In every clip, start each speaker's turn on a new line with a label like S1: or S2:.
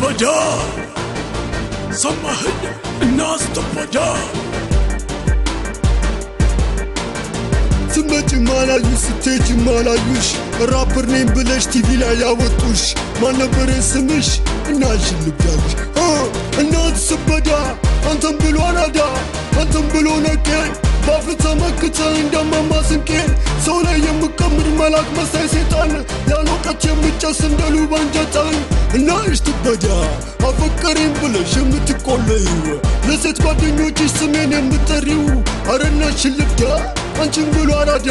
S1: تبدا سمهن الناس تبدا
S2: سمتي مالايوش ستيجي مالايوش رابر نيم بلاش تيفي لا ياوطوش ما نبر اسمش الناس اللي بجاوش الناس تبدا انتم بلو انادا انتم بلو نكين بافلتا مكتا عندما ما سنكين سولا يمكمر ملاك مساي سيطان يا لوقت يمجاس اندلو بانجاتان الناس تبدا افكرين بلاش يمتقوليو لسيت قادنيوچ سمين يمتريو ارنا شلبدا አንቺን ብሎ አራዳ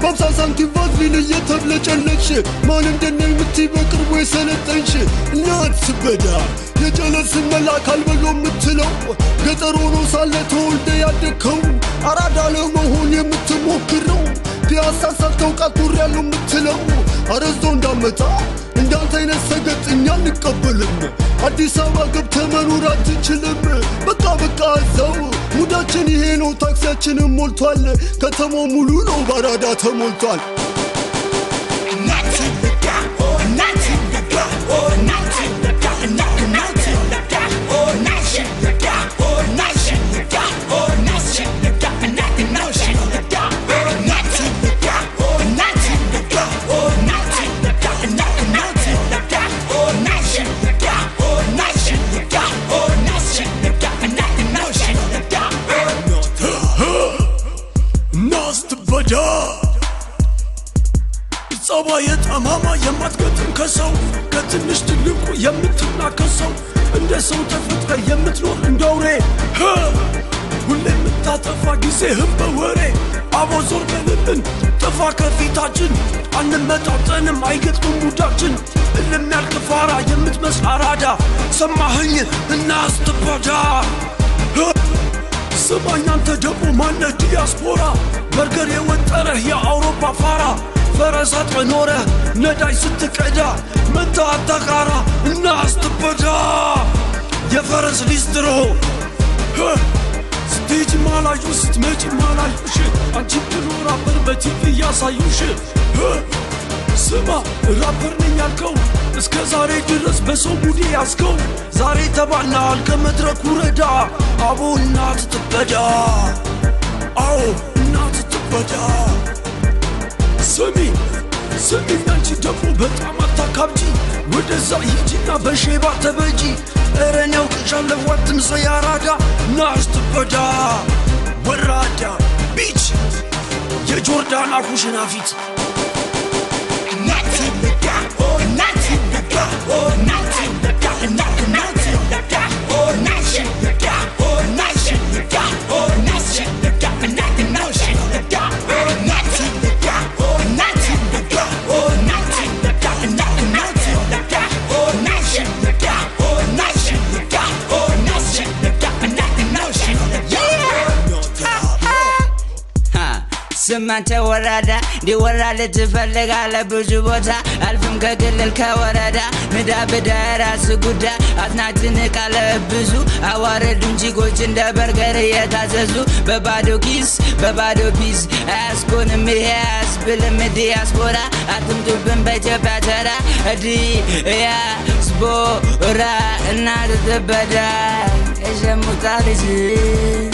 S2: በአምሳ ሳንቲም ቫዝሊን እየተብለጨለች ማን እንደነኝ ምትይ በቅርቡ የሰለጠንሽ እናት ስበዳ የጀለስ መላክ አልበሎ ምትለው ገጠር ሆኖ ሳለ ተወልደ ያደከው አራዳ ለመሆን የምትሞክረው ፒያሳ ሳልተው ቃቱር ያለው ምትለው አረዞ እንዳመጣ እንዳንተ አይነት ሰገጥኛ ንቀበልም አዲስ አበባ ገብተህ መኖር አትችልም በቃ እዛው ሙዳችን ይሄ ነው ታክሲያችንን ሞልቷል ከተማው ሙሉ ነው ባራዳ ተሞልቷል صبايت أماما يمتقتن كسو كتنش تلقو يمتنا كسو انده سو تفتقى يمتروح اندوري واللي متاتفا قيسيهم بوري عبو زور بلبن تفاكر في تاجن عن المتعطن معيقت بموداجن اللي من الكفارة يمتمس عرادا سمعهن الناس تبدا سمعنا انت دبو مانا دياسبورا برقر يوتره يا أوروبا فارا فرسات عنوره نداي ستكعدا متى التقارة الناس تبدا يا فرس ليسترو ستيجي مالايوش ستميجي مالايوش عجيب كنو رابر بتيفي يا سايوش سما رابر نيالكو اسك زاري درس بسو مودي ياسكو زاري تبعنا الكمدرك وردا ابو الناس تبدا او الناس تبدا سمي نانجي دفو بطعمة تاكابجي ودزا يجينا بشيبا تبجي ارنيو كشام لفواتم سيارادا ناس تبدا ورادا بيتش يا جوردان اخوشنا فيت ناتي بدا ناتي بدا ناتي بدا ناتي بدا ناتي بدا ناتي بدا ناتي بدا ناتي بدا سمعت ورادا دي ورادا تفلق على بجوبوتا ألفم كقلل كورادا مدا بدا راس قدا أتناتنك على بزو أوارد نجي قوشن دا برقرية تاززو ببادو بيس أسكون ميهاس بالمدي أسبورا أتمتو بمبيت باترا دي يا سبورا نار تبدا إيش مطارجي